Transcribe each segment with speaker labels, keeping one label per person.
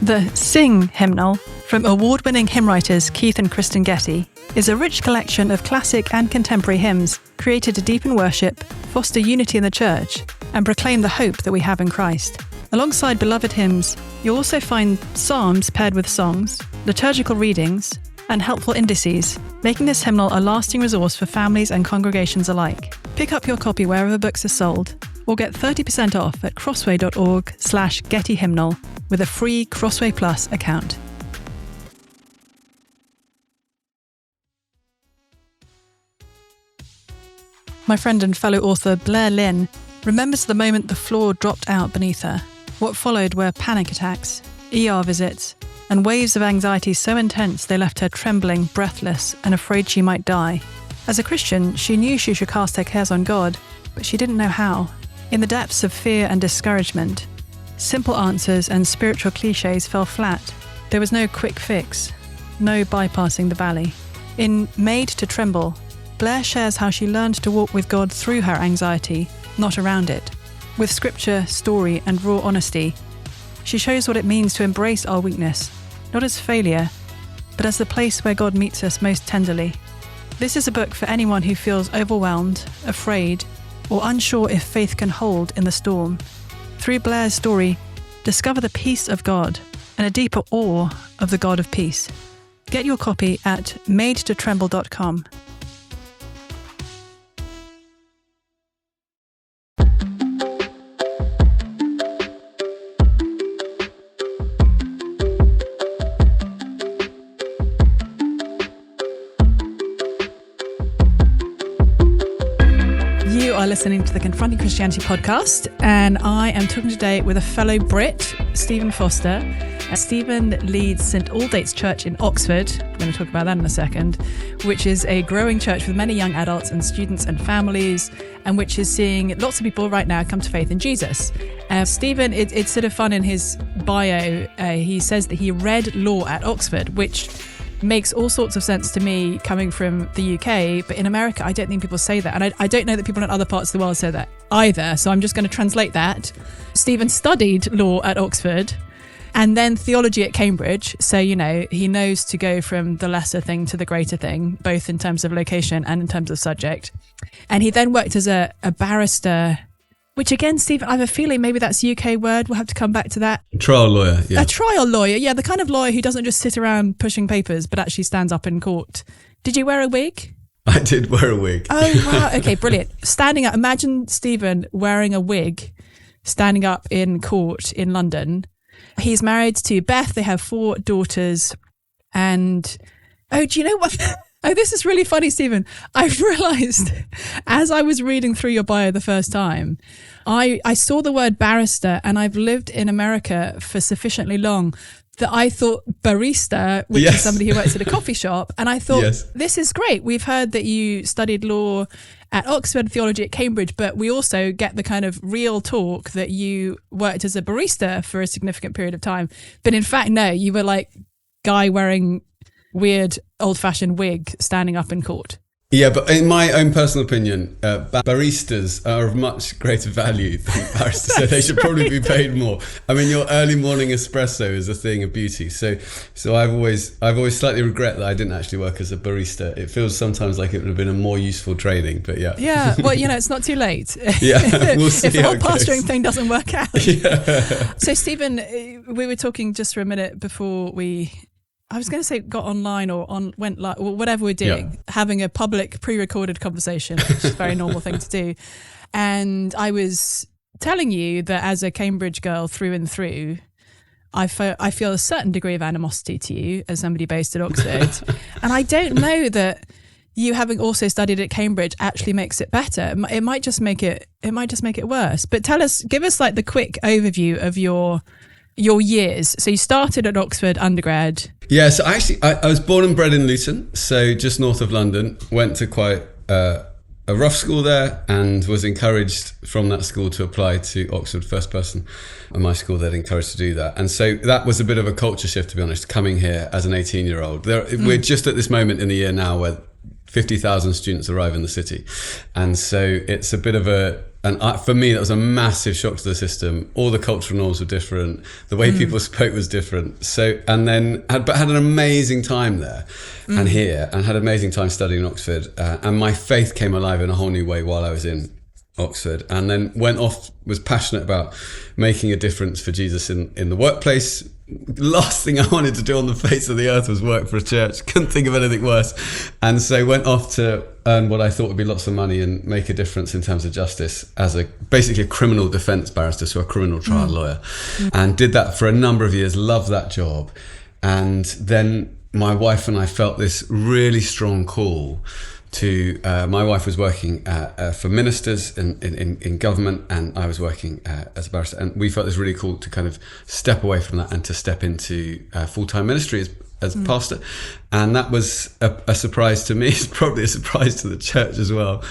Speaker 1: The Sing hymnal, from award-winning hymn writers Keith and Kristen Getty, is a rich collection of classic and contemporary hymns created to deepen worship, foster unity in the church, and proclaim the hope that we have in Christ. Alongside beloved hymns, you'll also find psalms paired with songs, liturgical readings, and helpful indices, making this hymnal a lasting resource for families and congregations alike. Pick up your copy wherever books are sold, or get 30% off at crossway.org/gettyhymnal with a free Crossway Plus account. My friend and fellow author Blair Lynn remembers the moment the floor dropped out beneath her. What followed were panic attacks, ER visits, and waves of anxiety so intense they left her trembling, breathless, and afraid she might die. As a Christian, she knew she should cast her cares on God, but she didn't know how. In the depths of fear and discouragement, simple answers and spiritual cliches fell flat. There was no quick fix, no bypassing the valley. In Made to Tremble, Blair shares how she learned to walk with God through her anxiety, not around it. With scripture, story, and raw honesty, she shows what it means to embrace our weakness, not as failure, but as the place where God meets us most tenderly. This is a book for anyone who feels overwhelmed, afraid, or unsure if faith can hold in the storm. Through Blair's story, discover the peace of God and a deeper awe of the God of peace. Get your copy at madetotremble.com. You are listening to the Confronting Christianity podcast, and I am talking today with a fellow Brit, Stephen Foster. Stephen leads St Aldates Church in Oxford. We're going to talk about that in a second, which is a growing church with many young adults and students and families, and which is seeing lots of people right now come to faith in Jesus. Stephen, it's sort of fun in his bio. He says that he read law at Oxford, which makes all sorts of sense to me coming from the UK, but in America I don't think people say that, and I don't know that people in other parts of the world say that either, so I'm just going to translate that. Stephen studied law at Oxford and then theology at Cambridge, so he knows to go from the lesser thing to the greater thing, both in terms of location and in terms of subject. And he then worked as a barrister, which again, Steve, I have a feeling maybe that's a UK word. We'll have to come back to that.
Speaker 2: Trial lawyer, yeah.
Speaker 1: A trial lawyer, yeah. The kind of lawyer who doesn't just sit around pushing papers, but actually stands up in court. Did you wear a wig?
Speaker 2: I did wear a wig.
Speaker 1: Oh, wow. Okay, brilliant. Standing up. Imagine Stephen wearing a wig, standing up in court in London. He's married to Beth. They have 4 daughters. And, do you know what? Oh, this is really funny, Stephen. I've realised as I was reading through your bio the first time, I saw the word barrister, and I've lived in America for sufficiently long that I thought barista, which is somebody who works at a coffee shop. And I thought, This is great. We've heard that you studied law at Oxford, theology at Cambridge, but we also get the kind of real talk that you worked as a barista for a significant period of time. But in fact, no, you were like guy wearing weird old-fashioned wig standing up in court.
Speaker 2: Yeah, but in my own personal opinion, baristas are of much greater value than barristers, so they should probably be paid more. I mean, your early morning espresso is a thing of beauty. So I've always slightly regret that I didn't actually work as a barista. It feels sometimes like it would have been a more useful training, but yeah.
Speaker 1: Yeah, well, it's not too late.
Speaker 2: Yeah, we'll see.
Speaker 1: If the whole pastoring thing doesn't work out.
Speaker 2: Yeah.
Speaker 1: So, Stephen, we were talking just for a minute before I was going to say got online or went live or whatever we're doing, having a public pre-recorded conversation, which is a very normal thing to do. And I was telling you that as a Cambridge girl through and through, I feel a certain degree of animosity to you as somebody based at Oxford. And I don't know that you having also studied at Cambridge actually makes it better. It might just make it worse. But give us like the quick overview of your years. So you started at Oxford undergrad.
Speaker 2: Yeah, so actually I was born and bred in Luton, so just north of London. Went to quite a rough school there and was encouraged from that school to apply to Oxford, first person at my school that encouraged to do that. And so that was a bit of a culture shift, to be honest, coming here as an 18-year-old. We're just at this moment in the year now where 50,000 students arrive in the city. And so it's a bit of for me, that was a massive shock to the system. All the cultural norms were different. The way people spoke was different. So, and then had an amazing time there and here, and had an amazing time studying in Oxford. And my faith came alive in a whole new way while I was in Oxford, and then went off, was passionate about making a difference for Jesus in the workplace. Last thing I wanted to do on the face of the earth was work for a church. Couldn't think of anything worse. And so went off to earn what I thought would be lots of money and make a difference in terms of justice as basically a criminal defence barrister, so a criminal trial lawyer. And did that for a number of years, loved that job. And then my wife and I felt this really strong call to, my wife was working for ministers in government, and I was working as a barrister, and we felt this really cool to kind of step away from that and to step into full-time ministry as pastor. And that was a surprise to me. It's probably a surprise to the church as well.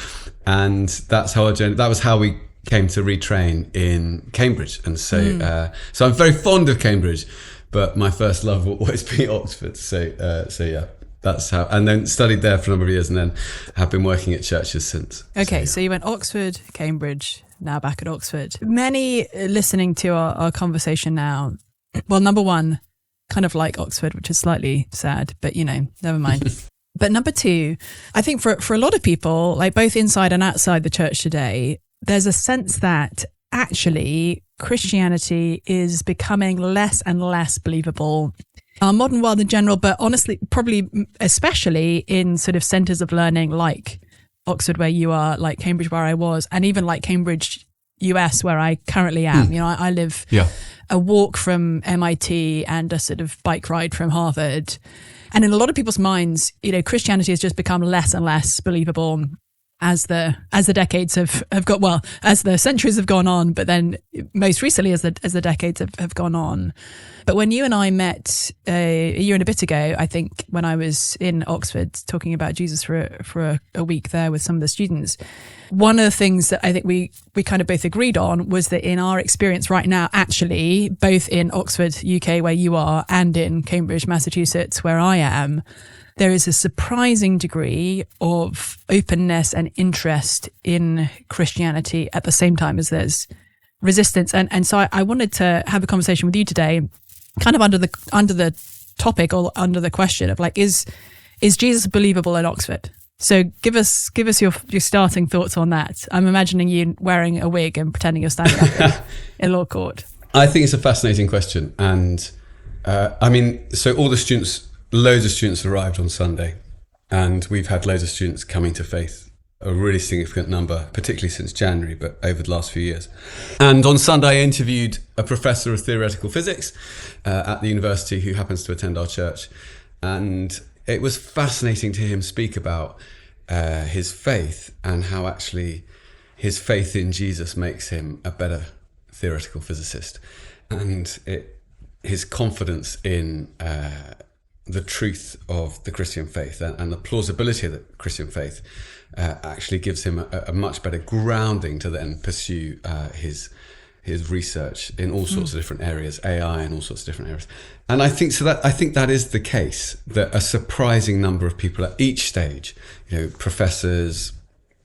Speaker 2: And that's how that was how we came to retrain in Cambridge. And so so I'm very fond of Cambridge, but my first love will always be Oxford. So yeah. That's how, and then studied there for a number of years, and then have been working at churches since.
Speaker 1: Okay, so you went Oxford, Cambridge, now back at Oxford. Many listening to our conversation now, well, number one, kind of like Oxford, which is slightly sad, but never mind. But number two, I think for a lot of people, like both inside and outside the church today, there's a sense that actually Christianity is becoming less and less believable. Our modern world in general, but honestly, probably especially in sort of centres of learning like Oxford, where you are, like Cambridge, where I was, and even like Cambridge, US, where I currently am. I live a walk from MIT and a sort of bike ride from Harvard. And in a lot of people's minds, Christianity has just become less and less believable as the decades have got, well, as the centuries have gone on, but then most recently as the decades have gone on. But when you and I met a year and a bit ago, I think when I was in Oxford talking about Jesus for a week there with some of the students, one of the things that I think we kind of both agreed on was that in our experience right now, actually, both in Oxford, UK, where you are, and in Cambridge, Massachusetts, where I am, there is a surprising degree of openness and interest in Christianity at the same time as there's resistance. And so I wanted to have a conversation with you today, kind of under the topic or under the question of like, is Jesus believable in Oxford? So give us your starting thoughts on that. I'm imagining you wearing a wig and pretending you're standing up in law court.
Speaker 2: I think it's a fascinating question. And so all the students, loads of students arrived on Sunday, and we've had loads of students coming to faith, a really significant number, particularly since January, but over the last few years. And on Sunday, I interviewed a professor of theoretical physics at the university who happens to attend our church. And it was fascinating to hear him speak about his faith and how actually his faith in Jesus makes him a better theoretical physicist. And his confidence in the truth of the Christian faith and the plausibility of the Christian faith actually gives him a much better grounding to then pursue his research in all sorts of different areas, AI and all sorts of different areas. And I think that is the case, that a surprising number of people at each stage, professors,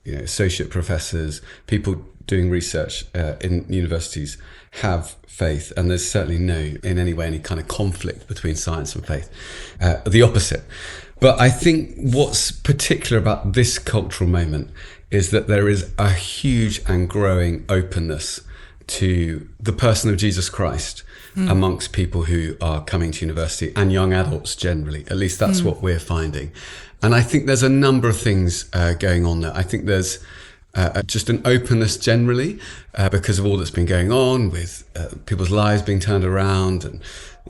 Speaker 2: associate professors, people doing research in universities have faith, and there's certainly no, in any way, any kind of conflict between science and faith. The opposite. But I think what's particular about this cultural moment is that there is a huge and growing openness to the person of Jesus Christ amongst people who are coming to university, and young adults generally. At least that's what we're finding. And I think there's a number of things going on there. I think there's just an openness generally because of all that's been going on with people's lives being turned around, and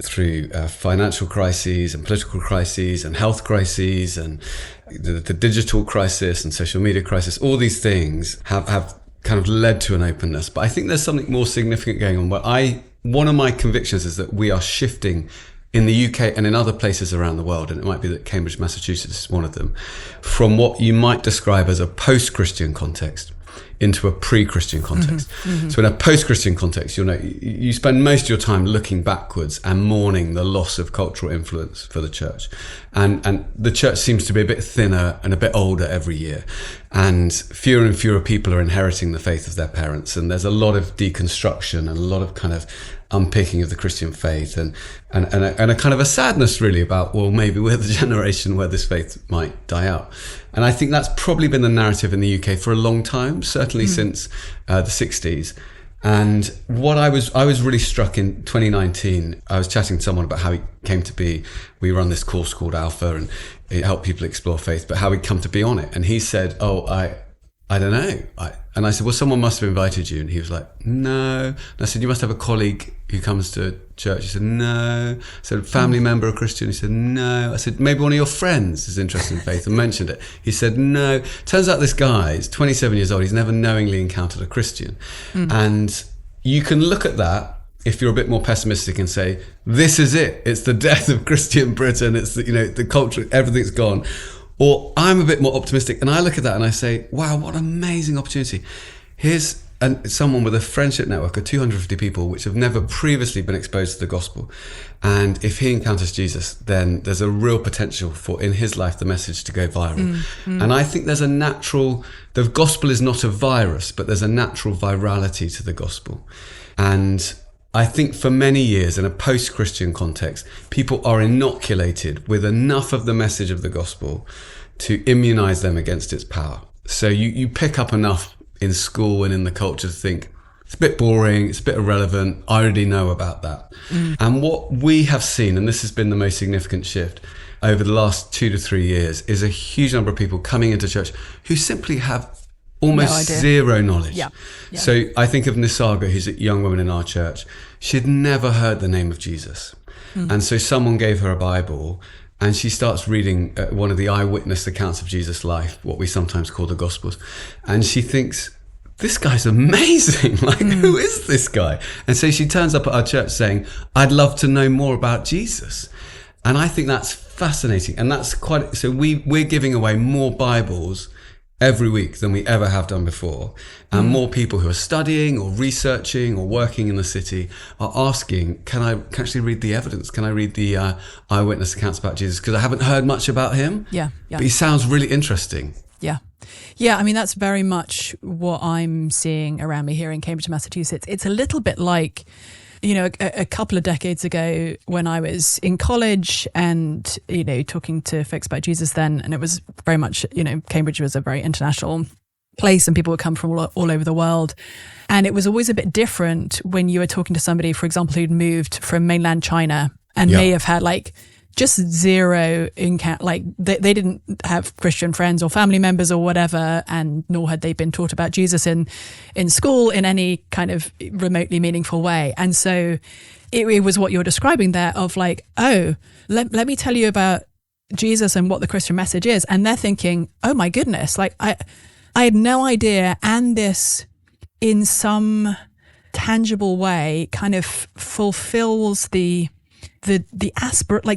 Speaker 2: through financial crises and political crises and health crises and the digital crisis and social media crisis. All these things have kind of led to an openness. But I think there's something more significant going on where one of my convictions is that we are shifting in the UK and in other places around the world, and it might be that Cambridge, Massachusetts is one of them, from what you might describe as a post-Christian context into a pre-Christian context. So in a post-Christian context, you'll know you spend most of your time looking backwards and mourning the loss of cultural influence for the church. And the church seems to be a bit thinner and a bit older every year. And fewer people are inheriting the faith of their parents. And there's a lot of deconstruction and a lot of kind of unpicking of the Christian faith and a kind of a sadness really about, well, maybe we're the generation where this faith might die out. And I think that's probably been the narrative in the UK for a long time, certainly since the 60s. And what I was really struck in 2019, I was chatting to someone about how he came to be. We run this course called Alpha and it helped people explore faith, but how he'd come to be on it. And he said, I don't know. And I said, well, someone must have invited you. And he was like, no. And I said, you must have a colleague who comes to church. He said, no. I said, family member, a Christian. He said, no. I said, maybe one of your friends is interested in faith and mentioned it. He said, no. Turns out this guy is 27 years old. He's never knowingly encountered a Christian. And you can look at that if you're a bit more pessimistic and say, this is it. It's the death of Christian Britain. It's the culture, everything's gone. Or I'm a bit more optimistic and I look at that and I say, wow, what an amazing opportunity. Here's someone with a friendship network of 250 people which have never previously been exposed to the gospel. And if he encounters Jesus, then there's a real potential for, in his life, the message to go viral. And I think there's the gospel is not a virus, but there's a natural virality to the gospel. And I think for many years in a post-Christian context, people are inoculated with enough of the message of the gospel to immunize them against its power. So you pick up enough in school and in the culture to think, it's a bit boring, it's a bit irrelevant, I already know about that. And what we have seen, and this has been the most significant shift over the last 2 to 3 years, is a huge number of people coming into church who simply have almost zero knowledge. Yeah. So I think of Nisaga, who's a young woman in our church. She'd never heard the name of Jesus. And so someone gave her a Bible and she starts reading one of the eyewitness accounts of Jesus' life, what we sometimes call the Gospels. And she thinks, this guy's amazing. Who is this guy? And so she turns up at our church saying, I'd love to know more about Jesus. And I think that's fascinating. And that's so we're giving away more Bibles every week than we ever have done before. And more people who are studying or researching or working in the city are asking, can I actually read the evidence? Can I read the eyewitness accounts about Jesus? Because I haven't heard much about him. Yeah. But he sounds really interesting.
Speaker 1: Yeah, I mean, that's very much what I'm seeing around me here in Cambridge, Massachusetts. It's a little bit like, a couple of decades ago when I was in college and, talking to folks about Jesus then, and it was very much, Cambridge was a very international place and people would come from all over the world. And it was always a bit different when you were talking to somebody, for example, who'd moved from mainland China and may have had just zero encounter, they didn't have Christian friends or family members or whatever, and nor had they been taught about Jesus in school in any kind of remotely meaningful way. And so it was what you're describing there of let me tell you about Jesus and what the Christian message is. And they're thinking, oh my goodness, I had no idea. And this in some tangible way kind of fulfills the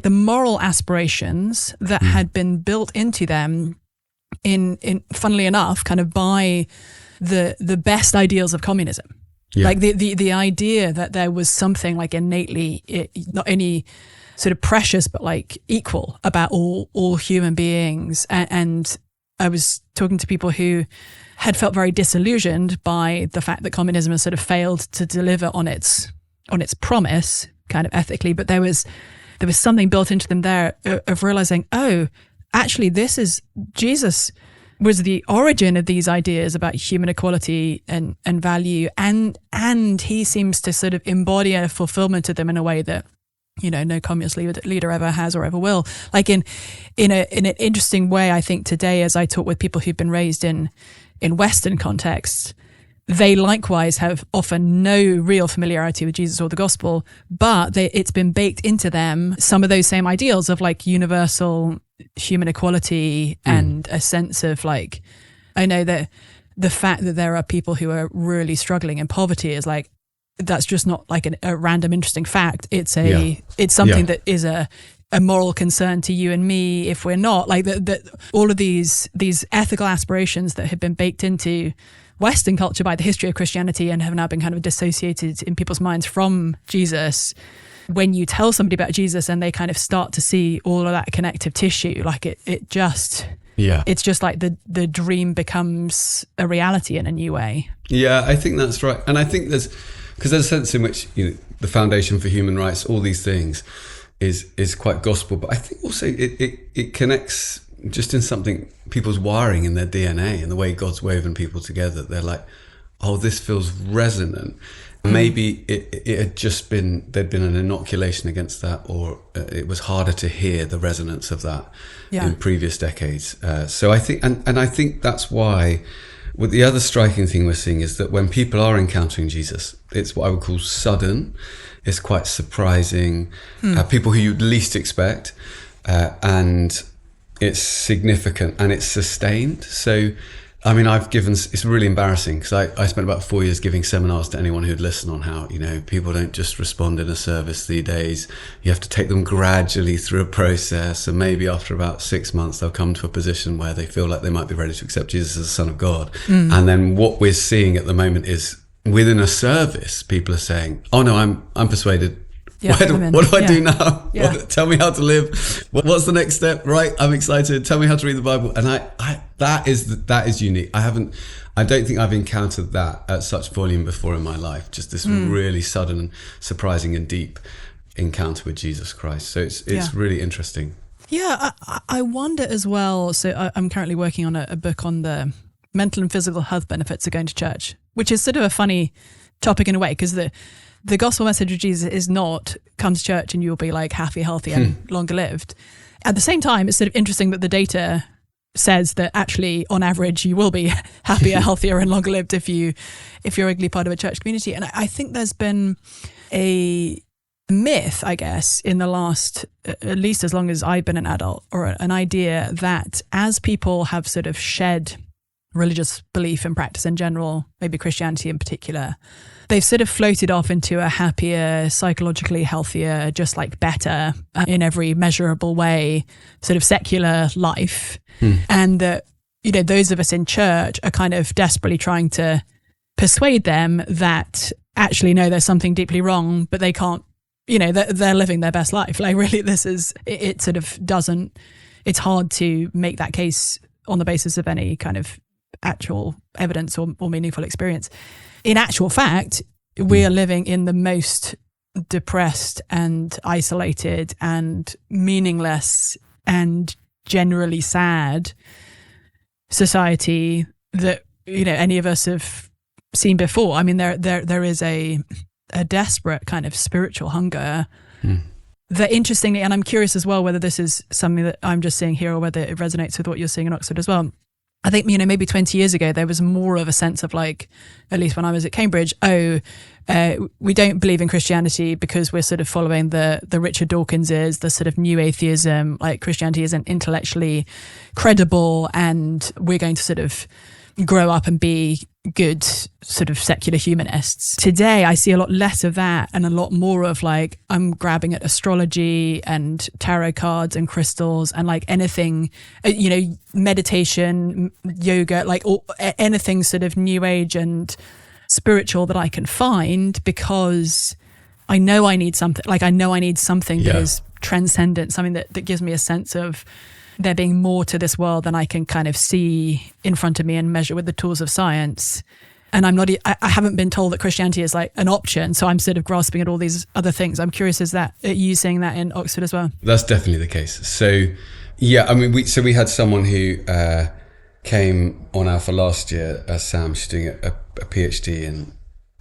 Speaker 1: moral aspirations that had been built into them in funnily enough, kind of by the best ideals of communism. Yeah. The idea that there was something innately not only sort of precious, but equal about all human beings. And I was talking to people who had felt very disillusioned by the fact that communism has sort of failed to deliver on its promise, kind of ethically, but there was something built into them there of realizing, oh, actually, this is Jesus was the origin of these ideas about human equality and value, and he seems to sort of embody a fulfillment of them in a way that no communist leader ever has or ever will. In an interesting way, I think today, as I talk with people who've been raised in Western contexts, they likewise have often no real familiarity with Jesus or the gospel, but it's been baked into them some of those same ideals of universal human equality and a sense of I know that the fact that there are people who are really struggling in poverty is that's just not a random interesting fact. It's something that is a moral concern to you and me if we're not. All of these ethical aspirations that have been baked into Western culture by the history of Christianity and have now been kind of dissociated in people's minds from Jesus. When you tell somebody about Jesus and they kind of start to see all of that connective tissue, like it's just like the dream becomes a reality in a new way.
Speaker 2: Yeah, I think that's right. And I think there's a sense in which, the foundation for human rights, all these things is quite gospel. But I think also it connects just in something, people's wiring in their DNA and the way God's woven people together. They're like, oh, this feels resonant. Maybe it had just there'd been an inoculation against that, or it was harder to hear the resonance of that in previous decades. So I think, and I think that's why, what the other striking thing we're seeing is that when people are encountering Jesus, it's what I would call sudden. It's quite surprising. People who you'd least expect, and it's significant and it's sustained. So, I mean, it's really embarrassing because I spent about 4 years giving seminars to anyone who'd listen on how, people don't just respond in a service these days. You have to take them gradually through a process. And maybe after about 6 months, they'll come to a position where they feel like they might be ready to accept Jesus as the Son of God. And then what we're seeing at the moment is within a service, people are saying, oh no, I'm persuaded.
Speaker 1: Yeah,
Speaker 2: what do I do now?
Speaker 1: Yeah.
Speaker 2: Tell me how to live. What's the next step? Right, I'm excited. Tell me how to read the Bible. And that is unique. I don't think I've encountered that at such volume before in my life. Just this really sudden, surprising, and deep encounter with Jesus Christ. So it's really interesting.
Speaker 1: Yeah, I wonder as well. So I'm currently working on a book on the mental and physical health benefits of going to church, which is sort of a funny topic in a way, because the gospel message of Jesus is not come to church and you'll be like happy, healthy and longer lived. At the same time, it's sort of interesting that the data says that actually on average you will be happier, healthier and longer lived if you're regularly part of a church community. And I think there's been a myth, I guess, in the last, at least as long as I've been an adult, or an idea that as people have sort of shed religious belief and practice in general, maybe Christianity in particular, they've sort of floated off into a happier, psychologically healthier, just like better in every measurable way, sort of secular life. And that, those of us in church are kind of desperately trying to persuade them that actually, no, there's something deeply wrong, but they can't, they're living their best life. Like really, it sort of doesn't, it's hard to make that case on the basis of any kind of actual evidence or meaningful experience. In actual fact, we are living in the most depressed and isolated and meaningless and generally sad society that any of us have seen before. I mean, there is a desperate kind of spiritual hunger that, interestingly, and I'm curious as well whether this is something that I'm just seeing here or whether it resonates with what you're seeing in Oxford as well. I think, maybe 20 years ago, there was more of a sense of like, at least when I was at Cambridge, we don't believe in Christianity because we're sort of following the Richard Dawkinses, the sort of new atheism, like Christianity isn't intellectually credible and we're going to sort of grow up and be good sort of secular humanists. Today, I see a lot less of that and a lot more of like, I'm grabbing at astrology and tarot cards and crystals and like anything, meditation, yoga, like anything sort of new age and spiritual that I can find, because I know I need something. Like I know I need something that is transcendent, something that gives me a sense of there being more to this world than I can kind of see in front of me and measure with the tools of science. And I haven't been told that Christianity is like an option, so I'm sort of grasping at all these other things. I'm curious, are you seeing that in Oxford as well?
Speaker 2: That's definitely the case. So, yeah, I mean, we had someone who came on Alpha last year, Sam. She's doing a PhD in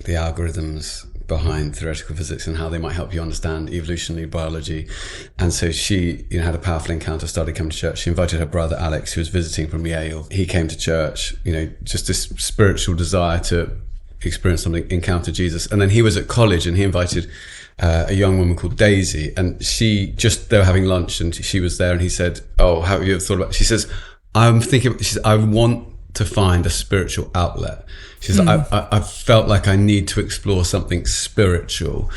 Speaker 2: the algorithms behind theoretical physics and how they might help you understand evolutionary biology. And so she had a powerful encounter, started coming to church. She invited her brother Alex, who was visiting from Yale. He came to church, just this spiritual desire to experience something, encounter Jesus. And then he was at college and he invited a young woman called Daisy, and they were having lunch and she was there, and he said, oh, how have you ever thought about it? She says, I want to find a spiritual outlet. She says, I felt like I need to explore something spiritual.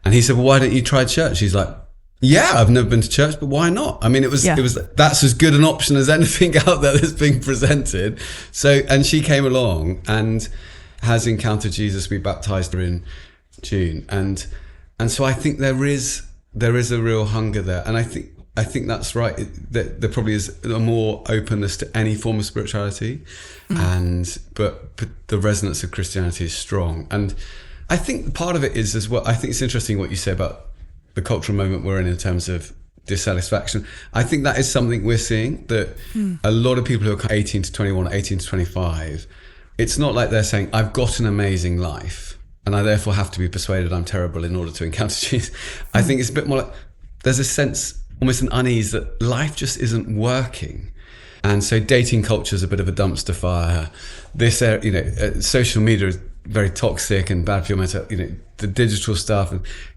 Speaker 2: And he said, well, why don't you try church? She's like, Yeah, I've never been to church, but why not? I mean, it was that's as good an option as anything out there that's being presented. So, and she came along and has encountered Jesus. We baptized her in June, and so I think there is a real hunger there, and I think that's right. There probably is a more openness to any form of spirituality, but the resonance of Christianity is strong, and I think part of it is as well. I think it's interesting what you say about the cultural moment we're in terms of dissatisfaction. I think that is something we're seeing, that a lot of people who are 18 to 21, 18 to 25, it's not like they're saying, I've got an amazing life and I therefore have to be persuaded I'm terrible in order to encounter Jesus. I think it's a bit more like there's a sense, almost an unease, that life just isn't working. And so dating culture is a bit of a dumpster fire. This, social media is very toxic and bad for your mental, the digital stuff,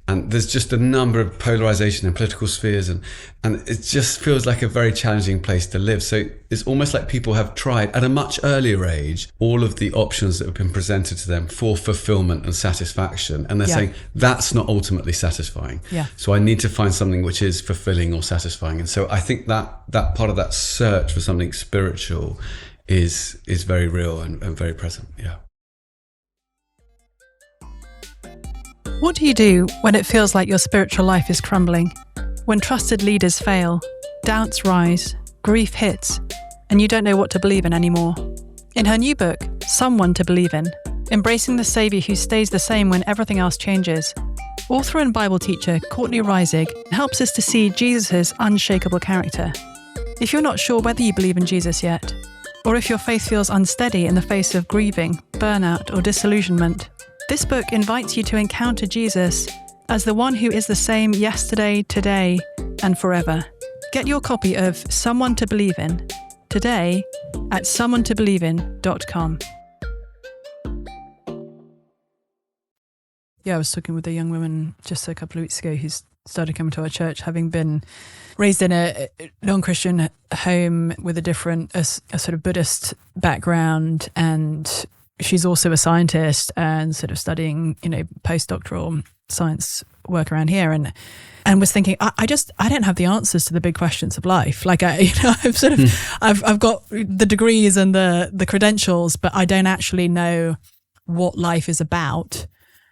Speaker 2: and there's just a number of polarization in political spheres, and it just feels like a very challenging place to live. So it's almost like people have tried at a much earlier age all of the options that have been presented to them for fulfillment and satisfaction, and they're saying that's not ultimately satisfying. So I need to find something which is fulfilling or satisfying. And so I think that part of that search for something spiritual is very real and very present.
Speaker 1: What do you do when it feels like your spiritual life is crumbling? When trusted leaders fail, doubts rise, grief hits, and you don't know what to believe in anymore? In her new book, Someone to Believe In, Embracing the Saviour Who Stays the Same When Everything Else Changes, author and Bible teacher Courtney Reisig helps us to see Jesus' unshakable character. If you're not sure whether you believe in Jesus yet, or if your faith feels unsteady in the face of grieving, burnout, or disillusionment, this book invites you to encounter Jesus as the one who is the same yesterday, today, and forever. Get your copy of Someone to Believe In today at someonetobelievin.com. I was talking with a young woman just a couple of weeks ago who's started coming to our church, having been raised in a non-Christian home with a sort of Buddhist background, and she's also a scientist and sort of studying, postdoctoral science work around here, and was thinking, I don't have the answers to the big questions of life. Like I've got the degrees and the credentials, but I don't actually know what life is about.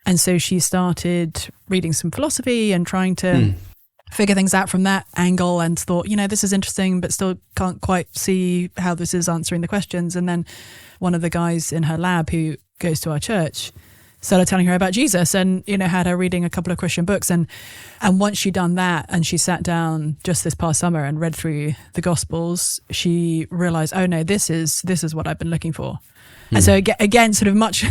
Speaker 1: And so she started reading some philosophy and trying to figure things out from that angle, and thought, this is interesting, but still can't quite see how this is answering the questions. And then one of the guys in her lab who goes to our church started telling her about Jesus, and had her reading a couple of Christian books, and once she'd done that and she sat down just this past summer and read through the Gospels, she realized, oh no, this is what I've been looking for. And so again, sort of much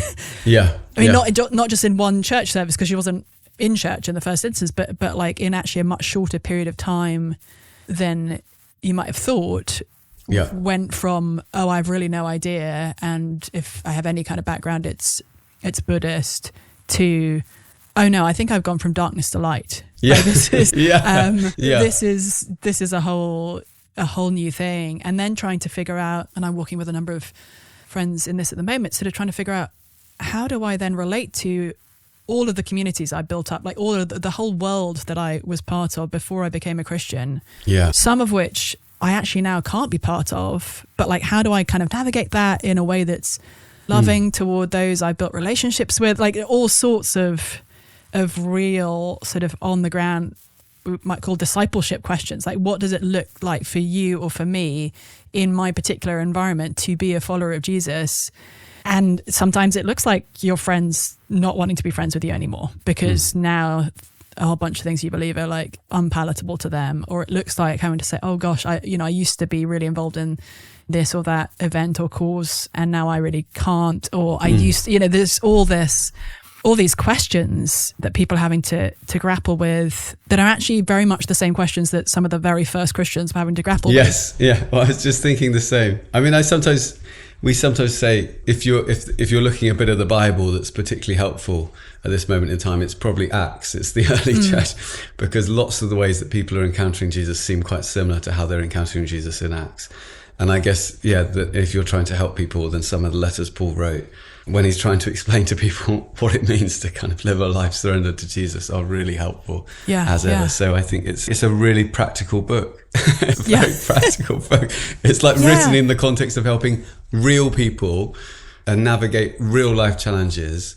Speaker 1: not just in one church service, because she wasn't in church in the first instance, but like in actually a much shorter period of time than you might have thought. Went from, I've really no idea, and if I have any kind of background, it's Buddhist, to, oh no, I think I've gone from darkness to light. Like, this is a whole new thing. And then trying to figure out, and I'm working with a number of friends in this at the moment, sort of trying to figure out, how do I then relate to all of the communities I built up, like all of the whole world that I was part of before I became a Christian, some of which I actually now can't be part of, but like, how do I kind of navigate that in a way that's loving toward those I built relationships with, like all sorts of real sort of on the ground, we might call discipleship questions. Like, what does it look like for you or for me in my particular environment to be a follower of Jesus? And sometimes it looks like your friends not wanting to be friends with you anymore, because now a whole bunch of things you believe are like unpalatable to them, or it looks like having to say, oh gosh, I used to be really involved in this or that event or cause, and now I really can't, or I used to, there's all these questions that people are having to grapple with, that are actually very much the same questions that some of the very first Christians were having to grapple with.
Speaker 2: Yes, yeah. Well, I was just thinking the same. I mean, we sometimes say, if you're looking at a bit of the Bible that's particularly helpful at this moment in time, it's probably Acts. It's the early church, because lots of the ways that people are encountering Jesus seem quite similar to how they're encountering Jesus in Acts. And I guess, that if you're trying to help people, then some of the letters Paul wrote when he's trying to explain to people what it means to kind of live a life surrendered to Jesus are really helpful as ever. So I think it's a really practical book. Very practical book. It's like written in the context of helping real people navigate real life challenges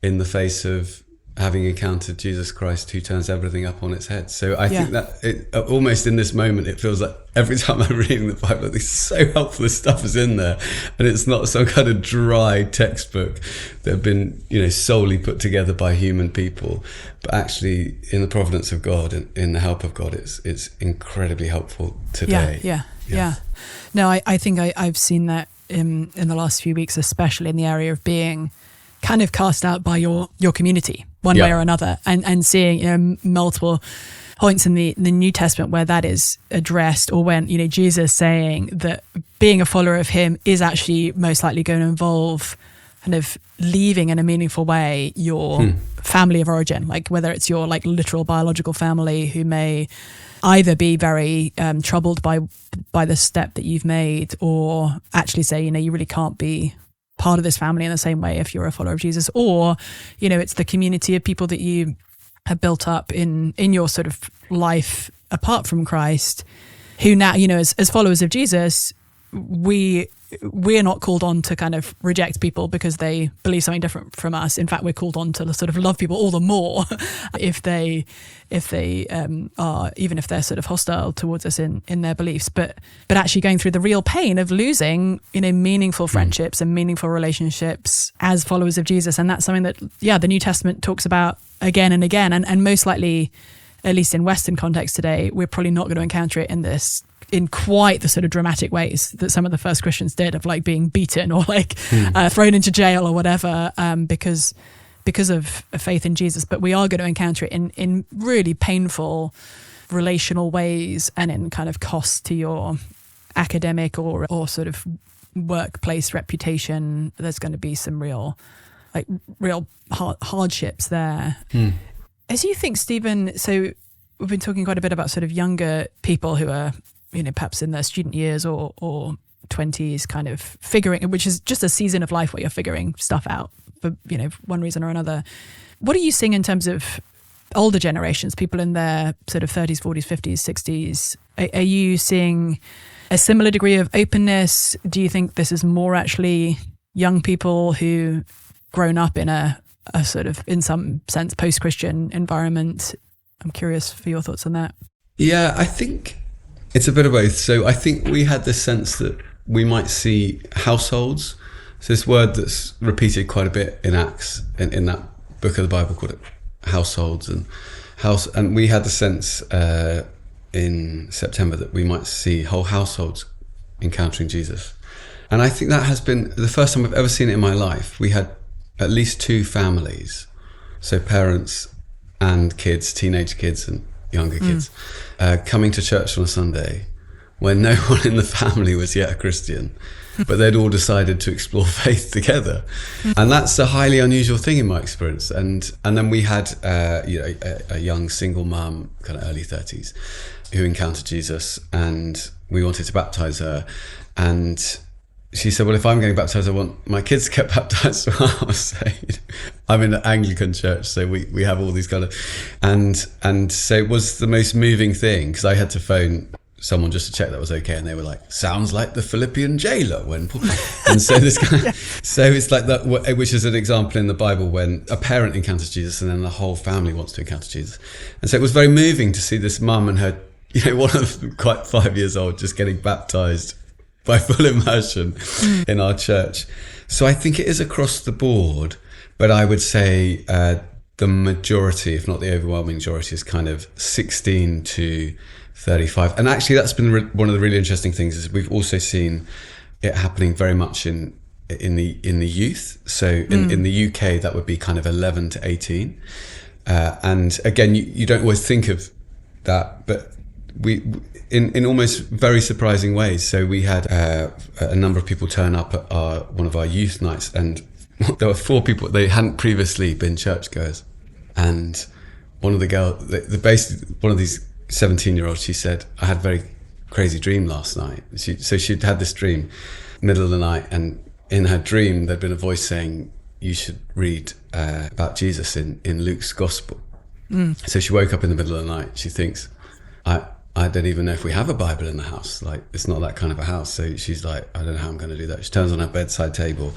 Speaker 2: in the face of having encountered Jesus Christ, who turns everything up on its head. So I think that almost in this moment, it feels like every time I'm reading the Bible, it's so helpful stuff is in there, and it's not some kind of dry textbook that have been, solely put together by human people, but actually in the providence of God and in the help of God, it's incredibly helpful today.
Speaker 1: Yeah. No, I think I've seen that in the last few weeks, especially in the area of being kind of cast out by your community one way or another, and seeing multiple points in the New Testament where that is addressed, or when Jesus saying that being a follower of him is actually most likely going to involve kind of leaving in a meaningful way your family of origin, like whether it's your like literal biological family who may either be very troubled by the step that you've made, or actually say you really can't be part of this family in the same way if you're a follower of Jesus, or it's the community of people that you have built up in your sort of life apart from Christ, who now as followers of Jesus, we're not called on to kind of reject people because they believe something different from us. In fact, we're called on to sort of love people all the more if they are, even if they're sort of hostile towards us in their beliefs, but actually going through the real pain of losing meaningful friendships and meaningful relationships as followers of Jesus. And that's something that the New Testament talks about again and again, and most likely, at least in Western context today, we're probably not going to encounter it in quite the sort of dramatic ways that some of the first Christians did, of like being beaten or like thrown into jail or whatever, because of faith in Jesus. But we are going to encounter it in really painful relational ways, and in kind of cost to your academic or sort of workplace reputation. There's going to be some real hardships there. As you think, Stephen, so we've been talking quite a bit about sort of younger people who are perhaps in their student years or 20s, kind of figuring, which is just a season of life where you're figuring stuff out for one reason or another. What are you seeing in terms of older generations, people in their sort of 30s, 40s, 50s, 60s? Are you seeing a similar degree of openness? Do you think this is more actually young people who grown up in a sort of, in some sense, post-Christian environment? I'm curious for your thoughts on that.
Speaker 2: Yeah, I think it's a bit of both. So I think we had this sense that we might see households. So this word that's repeated quite a bit in Acts, in that book of the Bible called it households and house. And we had the sense in September that we might see whole households encountering Jesus. And I think that has been the first time I've ever seen it in my life. We had at least two families, so parents and kids, teenage kids and younger kids, coming to church on a Sunday when no one in the family was yet a Christian, but they'd all decided to explore faith together. And that's a highly unusual thing in my experience. And then we had a young single mum, kind of early 30s, who encountered Jesus, and we wanted to baptize her. And she said, well, if I'm getting baptized, I want my kids to get baptized. So I was saying, I'm in an Anglican church, so we have all these kind of, and so it was the most moving thing, because I had to phone someone just to check that was okay, and they were like, sounds like the Philippian jailer when Paul, and so this kind of, so it's like that, which is an example in the Bible when a parent encounters Jesus and then the whole family wants to encounter Jesus. And so it was very moving to see this mum and her, one of them quite 5 years old, just getting baptized by full immersion in our church. So I think it is across the board, but I would say the majority, if not the overwhelming majority, is kind of 16 to 35. And actually that's been one of the really interesting things, is we've also seen it happening very much in the youth. So in the UK, that would be kind of 11 to 18. And again, you don't always think of that, but we in almost very surprising ways. So we had a number of people turn up at one of our youth nights, and there were 4 people. They hadn't previously been churchgoers, and one of the girls, one of these 17-year-olds, she said, I had a very crazy dream last night. So she'd had this dream middle of the night, and in her dream there'd been a voice saying, you should read about Jesus in Luke's gospel. So she woke up in the middle of the night. She thinks, I don't even know if we have a Bible in the house. Like, it's not that kind of a house. So she's like, I don't know how I'm going to do that. She turns on her bedside table,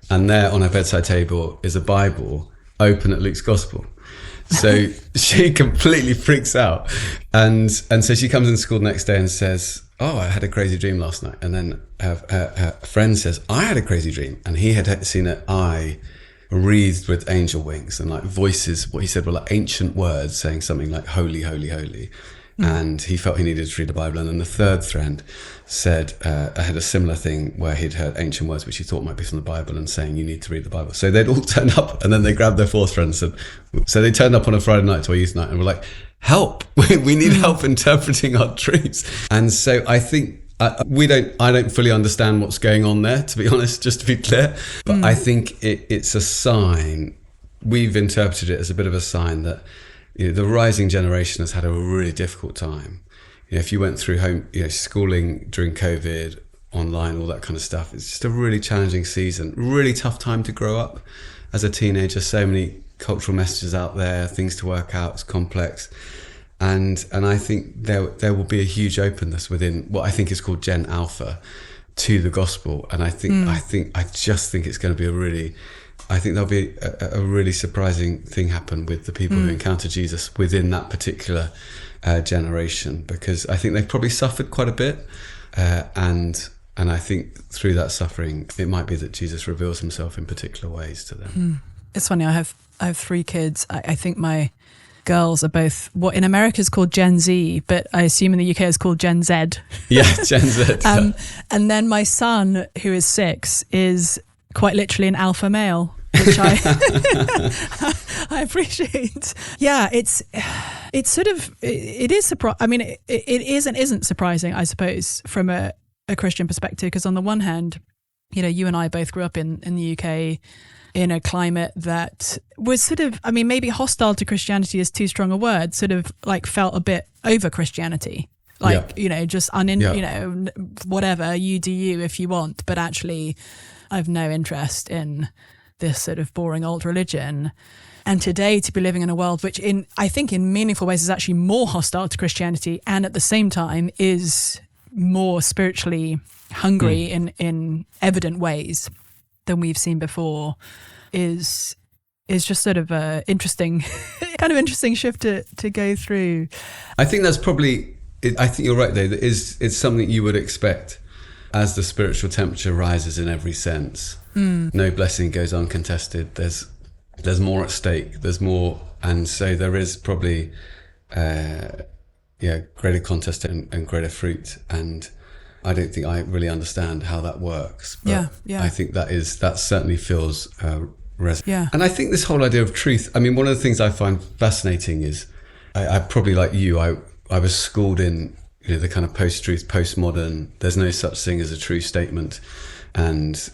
Speaker 2: and there on her bedside table is a Bible open at Luke's gospel. So she completely freaks out. And so she comes in school the next day and says, oh, I had a crazy dream last night. And then her friend says, I had a crazy dream. And he had seen an eye wreathed with angel wings and like voices, what he said were like ancient words saying something like holy, holy, holy. And he felt he needed to read the Bible. And then the third friend said, I had a similar thing where he'd heard ancient words which he thought might be from the Bible and saying you need to read the Bible. So they'd all turn up, and then they grabbed their fourth friend and said, so they turned up on a Friday night to our youth night and were like, help, we need help interpreting our dreams. And so I think I don't fully understand what's going on there, to be honest, just to be clear. But I think it's a sign. We've interpreted it as a bit of a sign that the rising generation has had a really difficult time. If you went through home, schooling during COVID, online, all that kind of stuff, it's just a really challenging season, really tough time to grow up as a teenager. So many cultural messages out there, things to work out, it's complex. And I think there will be a huge openness within what I think is called Gen Alpha to the gospel. And I just think it's going to be I think there'll be a really surprising thing happen with the people who encounter Jesus within that particular generation, because I think they've probably suffered quite a bit, and I think through that suffering, it might be that Jesus reveals himself in particular ways to them.
Speaker 1: It's funny. I have 3 kids. I think my girls are both what in America is called Gen Z, but I assume in the UK is called Gen Z.
Speaker 2: Yeah, Gen Z.
Speaker 1: And then my son, who is 6, is quite literally an alpha male, which I I appreciate. Yeah, it's sort of, it is surprising. I mean, it is and isn't surprising, I suppose, from a Christian perspective, because on the one hand, you and I both grew up in the UK in a climate that was sort of, I mean, maybe hostile to Christianity is too strong a word, sort of like felt a bit over Christianity. Like, just whatever, you do you if you want, but actually I've no interest in this sort of boring old religion. And today to be living in a world which I think in meaningful ways is actually more hostile to Christianity, and at the same time is more spiritually hungry in evident ways than we've seen before, is just sort of a interesting shift to go through.
Speaker 2: I think that's probably, I think you're right there. It's something you would expect as the spiritual temperature rises in every sense. No blessing goes uncontested. There's more at stake. There's more, and so there is probably greater contest and greater fruit. And I don't think I really understand how that works. But I think that certainly feels resonant. And I think this whole idea of truth, I mean, one of the things I find fascinating is I probably like you, I was schooled in the kind of post-truth, postmodern, there's no such thing as a true statement, and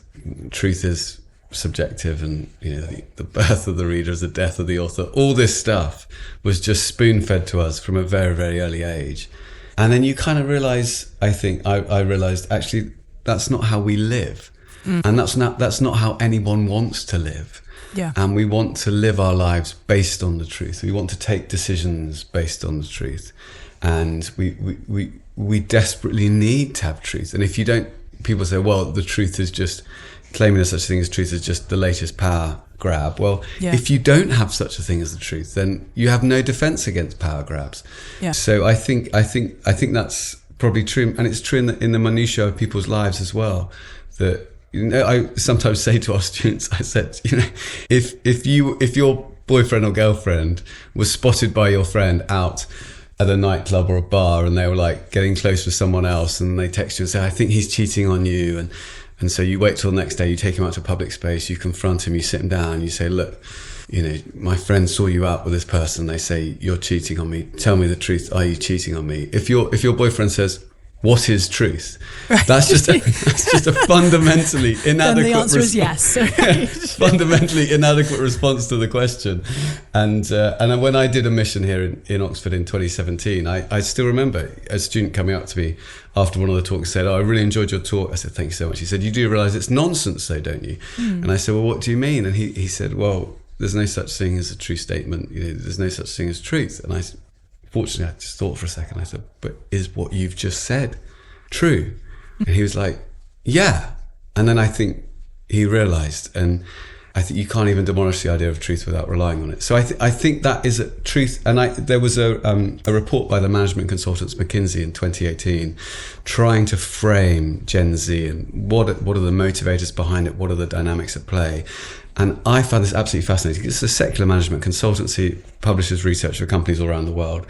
Speaker 2: truth is subjective, and the birth of the reader is the death of the author. All this stuff was just spoon-fed to us from a very, very early age. And then you kind of realize, I think I realized actually that's not how we live. And that's not how anyone wants to live.
Speaker 1: Yeah.
Speaker 2: And we want to live our lives based on the truth. We want to take decisions based on the truth. And we desperately need to have truth. And if you don't, people say, well, the truth is just, claiming there's such a thing as truth is just the latest power grab. Well, if you don't have such a thing as the truth, then you have no defense against power grabs. Yeah. So I think that's probably true, and it's true in the minutiae of people's lives as well. That I sometimes say to our students, I said, if your boyfriend or girlfriend was spotted by your friend out at a nightclub or a bar, and they were like getting close with someone else, and they text you and say, I think he's cheating on you, and so you wait till the next day, you take him out to a public space, you confront him, you sit him down, you say, look, my friend saw you out with this person, they say you're cheating on me, tell me the truth, are you cheating on me? If your boyfriend says, what is truth?
Speaker 1: Right.
Speaker 2: That's just a fundamentally inadequate.
Speaker 1: Then the answer is yes.
Speaker 2: Fundamentally inadequate response to the question. And when I did a mission here in Oxford in 2017, I still remember a student coming up to me after one of the talks, said, "Oh, I really enjoyed your talk." I said, "Thank you so much." He said, "You do realise it's nonsense though, don't you?" And I said, "Well, what do you mean?" And he said, "Well, there's no such thing as a true statement. There's no such thing as truth." And fortunately, I just thought for a second. I said, "But is what you've just said true?" And he was like, "Yeah." And then I think he realised, and I think you can't even demolish the idea of truth without relying on it. So I think that is a truth. And there was a report by the management consultants McKinsey in 2018 trying to frame Gen Z and what are the motivators behind it, what are the dynamics at play. And I found this absolutely fascinating. It's a secular management consultancy, publishes research for companies all around the world.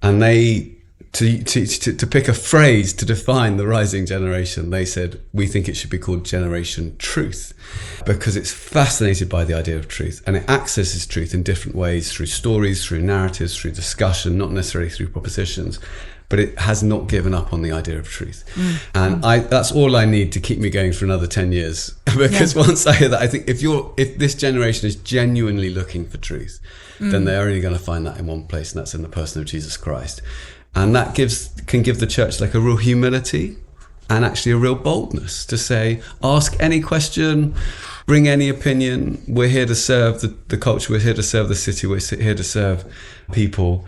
Speaker 2: And they, to pick a phrase to define the rising generation, they said, we think it should be called Generation Truth, because it's fascinated by the idea of truth. And it accesses truth in different ways, through stories, through narratives, through discussion, not necessarily through propositions. But it has not given up on the idea of truth. And that's all I need to keep me going for another 10 years. Because once I hear that, I think if this generation is genuinely looking for truth, then they're only going to find that in one place, and that's in the person of Jesus Christ. And that can give the church like a real humility and actually a real boldness to say, ask any question, bring any opinion. We're here to serve the culture, we're here to serve the city, we're here to serve people.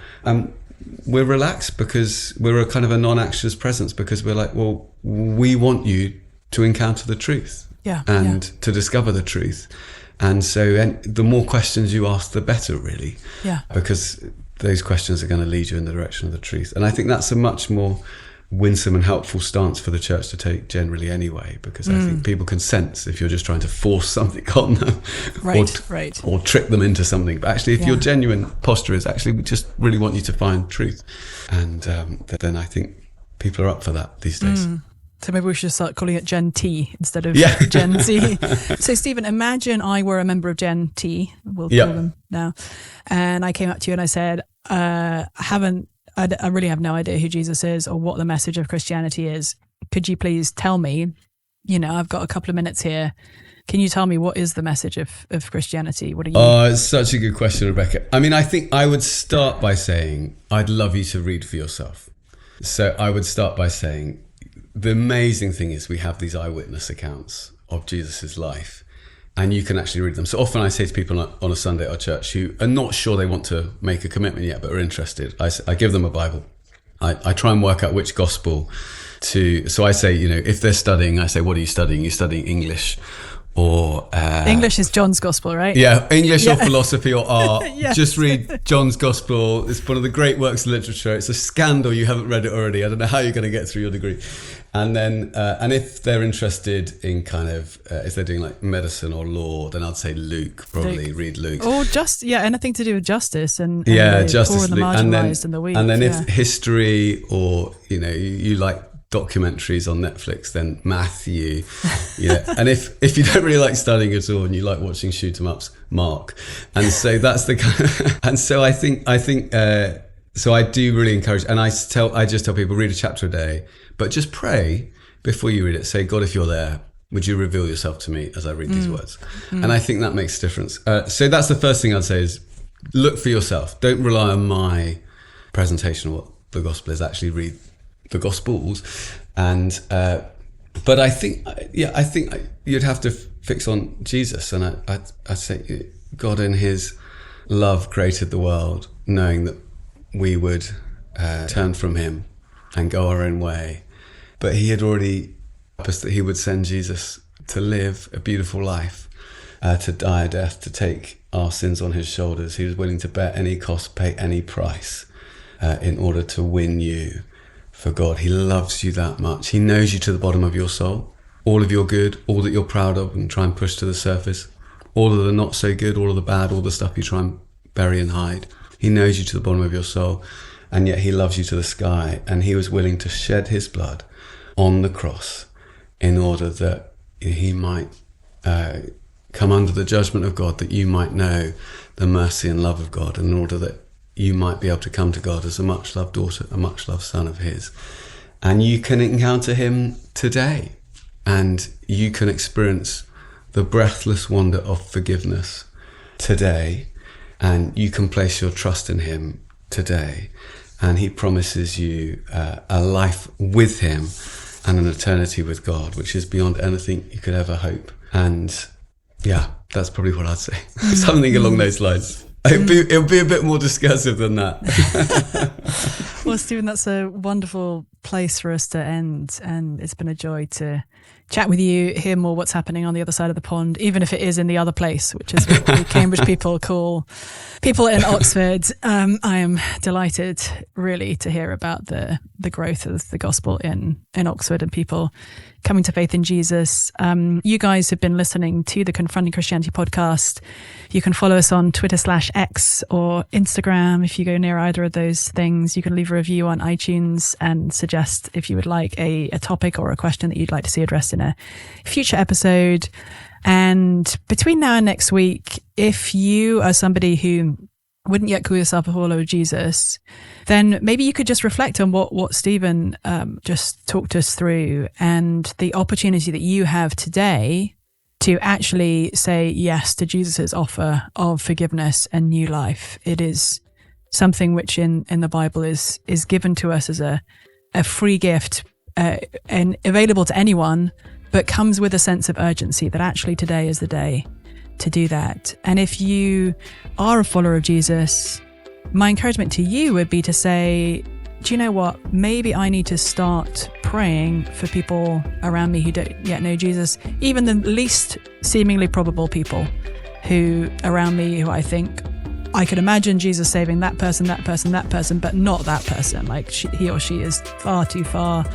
Speaker 2: We're relaxed because we're a kind of a non-anxious presence, because we're like, well, we want you to encounter the truth and to discover the truth. And so the more questions you ask, the better, really. Yeah. Because those questions are going to lead you in the direction of the truth. And I think that's a much more winsome and helpful stance for the church to take generally anyway, because I think people can sense if you're just trying to force something on them or trick them into something. But actually, if your genuine posture is actually, we just really want you to find truth, and then I think people are up for that these days.
Speaker 1: So maybe we should start calling it Gen T instead of Gen Z. So Stephen, imagine I were a member of Gen T, we'll call them now, and I came up to you and I said, I really have no idea who Jesus is or what the message of Christianity is. Could you please tell me, I've got a couple of minutes here. Can you tell me what is the message of Christianity? What are you? Oh,
Speaker 2: it's such a good question, Rebecca. I mean, I think I would start by saying, I'd love you to read for yourself. So I would start by saying, the amazing thing is we have these eyewitness accounts of Jesus's life, and you can actually read them. So often I say to people on a Sunday at our church who are not sure they want to make a commitment yet, but are interested, I give them a Bible. I try and work out which gospel so I say, if they're studying, I say, what are you studying? You're studying English or...
Speaker 1: English is John's gospel, right?
Speaker 2: Yeah, English or philosophy or art. Just read John's gospel. It's one of the great works of literature. It's a scandal you haven't read it already. I don't know how you're going to get through your degree. And then, and if they're interested in kind of, if they're doing like medicine or law, then I'd say Luke, probably read Luke.
Speaker 1: Or anything to do with justice and
Speaker 2: justice,
Speaker 1: poor and the marginalised and the weak.
Speaker 2: And then if history or, you like documentaries on Netflix, then Matthew. And if you don't really like studying at all and you like watching shoot 'em ups, Mark. And so that's the kind of, and so I think so I do really encourage, and I just tell people, read a chapter a day, but just pray before you read it. Say, God, if you're there, would you reveal yourself to me as I read these words? And I think that makes a difference. So that's the first thing I'd say is look for yourself. Don't rely on my presentation of what the gospel is. Actually read the gospels. And but I think you'd have to fix on Jesus. And I'd say God in his love created the world, knowing that we would turn from him and go our own way. But he had already purposed that he would send Jesus to live a beautiful life, to die a death, to take our sins on his shoulders. He was willing to bear any cost, pay any price in order to win you for God. He loves you that much. He knows you to the bottom of your soul, all of your good, all that you're proud of and try and push to the surface, all of the not so good, all of the bad, all the stuff you try and bury and hide. He knows you to the bottom of your soul, and yet he loves you to the sky, and he was willing to shed his blood on the cross in order that he might come under the judgment of God, that you might know the mercy and love of God, and in order that you might be able to come to God as a much-loved daughter, a much-loved son of his. And you can encounter him today, and you can experience the breathless wonder of forgiveness today, and you can place your trust in him today. And he promises you a life with him and an eternity with God, which is beyond anything you could ever hope. And yeah, that's probably what I'd say. Something along those lines. It'll be a bit more discursive than that.
Speaker 1: Well, Stephen, that's a wonderful place for us to end. And it's been a joy to chat with you, hear more what's happening on the other side of the pond, even if it is in the other place, which is what the Cambridge people call people in Oxford. I am delighted really to hear about the growth of the gospel in Oxford and people coming to faith in Jesus. You guys have been listening to the Confronting Christianity podcast. You can follow us on Twitter/X or Instagram. If you go near either of those things, you can leave a review on iTunes and suggest if you would like a topic or a question that you'd like to see addressed in a future episode. And between now and next week, if you are somebody who wouldn't yet call yourself a follower of Jesus, then maybe you could just reflect on what Stephen just talked us through, and the opportunity that you have today to actually say yes to Jesus's offer of forgiveness and new life. It is something which in the Bible is given to us as a free gift and available to anyone, but comes with a sense of urgency that actually today is the day to do that. And if you are a follower of Jesus, my encouragement to you would be to say, do you know what? Maybe I need to start praying for people around me who don't yet know Jesus, even the least seemingly probable people who around me who I think I could imagine Jesus saving that person, but not that person. Like he or she is far too far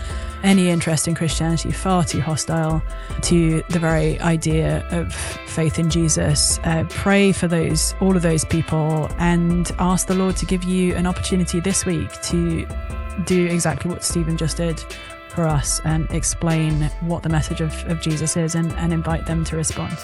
Speaker 1: any interest in Christianity, far too hostile to the very idea of faith in Jesus. Pray for all of those people, and ask the Lord to give you an opportunity this week to do exactly what Stephen just did for us and explain what the message of Jesus is, and invite them to respond.